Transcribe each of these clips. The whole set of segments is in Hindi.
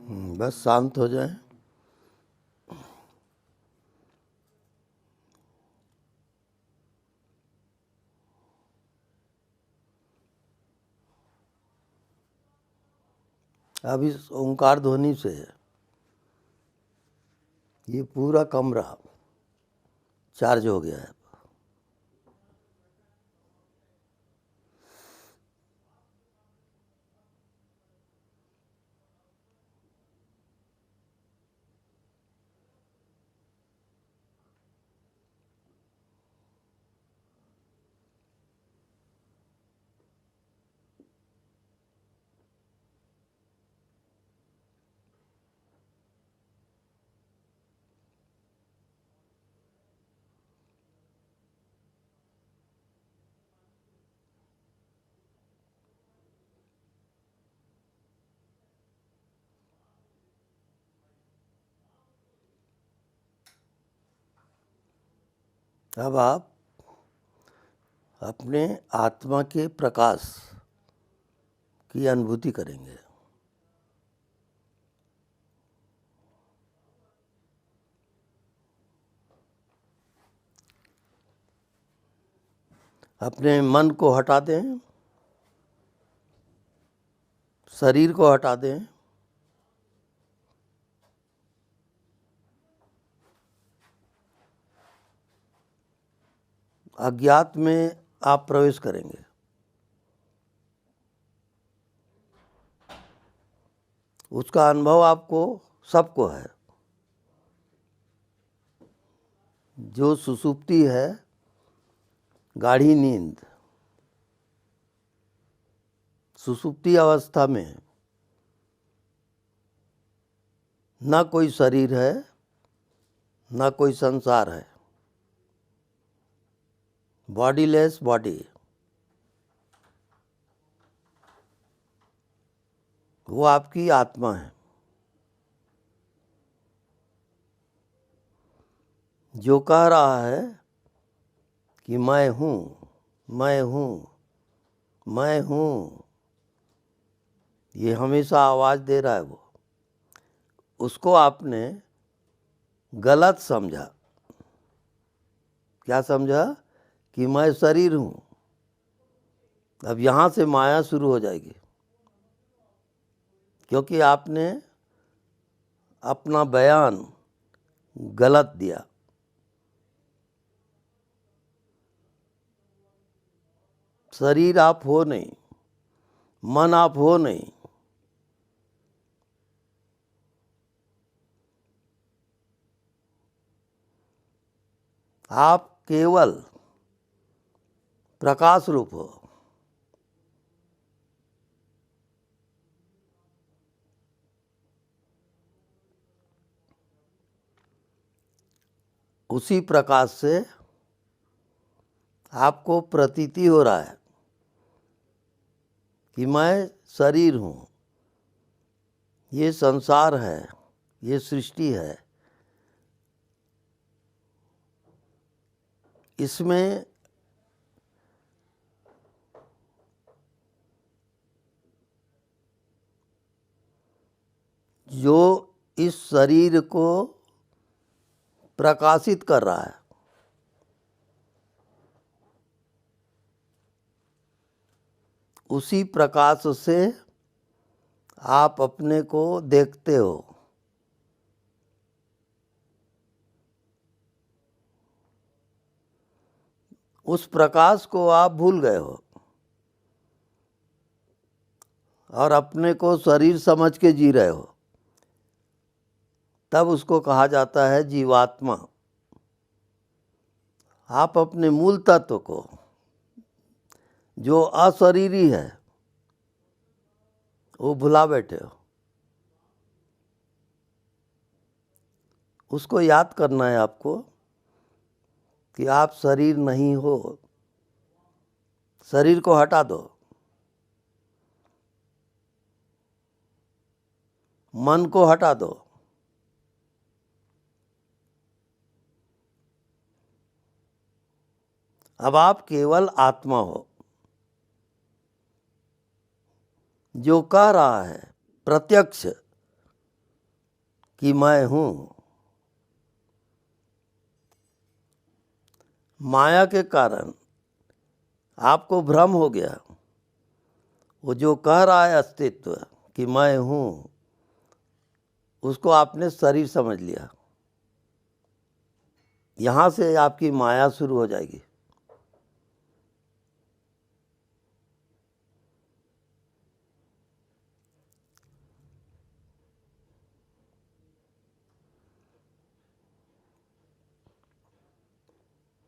बस शांत हो जाए। अब इस ओंकार ध्वनि से ये पूरा कमरा चार्ज हो गया है। अब आप अपने आत्मा के प्रकाश की अनुभूति करेंगे। अपने मन को हटा दें, शरीर को हटा दें, अज्ञात में आप प्रवेश करेंगे। उसका अनुभव आपको सबको है। जो सुषुप्ति है, गाढ़ी नींद, सुषुप्ति अवस्था में ना कोई शरीर है, ना कोई संसार है। बॉडीलेस बॉडी, वो आपकी आत्मा है। जो कह रहा है कि मैं हूँ, मैं हूँ, मैं हूँ, ये हमेशा आवाज़ दे रहा है, वो उसको आपने गलत समझा। क्या समझा? कि मैं शरीर हूँ। अब यहाँ से माया शुरू हो जाएगी, क्योंकि आपने अपना बयान गलत दिया। शरीर आप हो नहीं, मन आप हो नहीं। आप केवल प्रकाश रूप हो। उसी प्रकाश से आपको प्रतीति हो रहा है कि मैं शरीर हूँ, ये संसार है, ये सृष्टि है, इसमें जो इस शरीर को प्रकाशित कर रहा है, उसी प्रकाश से आप अपने को देखते हो। उस प्रकाश को आप भूल गए हो और अपने को शरीर समझ के जी रहे हो। तब उसको कहा जाता है जीवात्मा। आप अपने मूल तत्व को, जो अशरीरी है, वो भुला बैठे हो। उसको याद करना है आपको कि आप शरीर नहीं हो। शरीर को हटा दो, मन को हटा दो, अब आप केवल आत्मा हो। जो कह रहा है प्रत्यक्ष कि मैं हूँ। माया के कारण आपको भ्रम हो गया। वो जो कह रहा है अस्तित्व कि मैं हूँ, उसको आपने शरीर समझ लिया। यहाँ से आपकी माया शुरू हो जाएगी।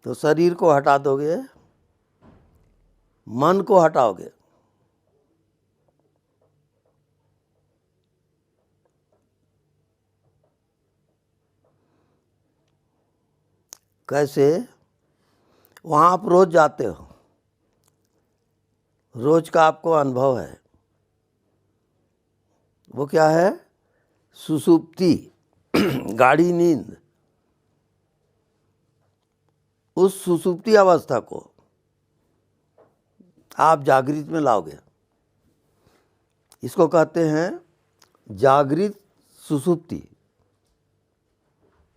तो शरीर को हटा दोगे, मन को हटाओगे, कैसे? वहाँ आप रोज जाते हो, रोज का आपको अनुभव है। वो क्या है? सुषुप्ति, गाढ़ी नींद। उस सुषुप्ति अवस्था को आप जागृत में लाओगे। इसको कहते हैं जागृत सुषुप्ति।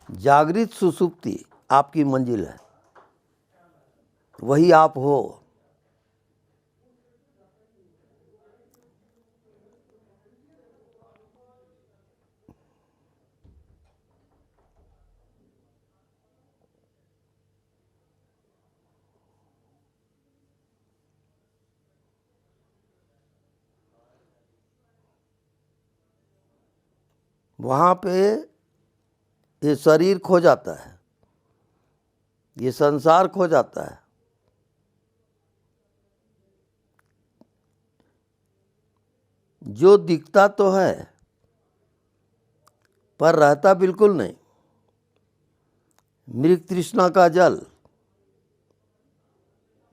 जागृत सुषुप्ति आपकी मंजिल है, वही आप हो। वहाँ पे ये शरीर खो जाता है, ये संसार खो जाता है। जो दिखता तो है पर रहता बिल्कुल नहीं। मृग तृष्णा का जल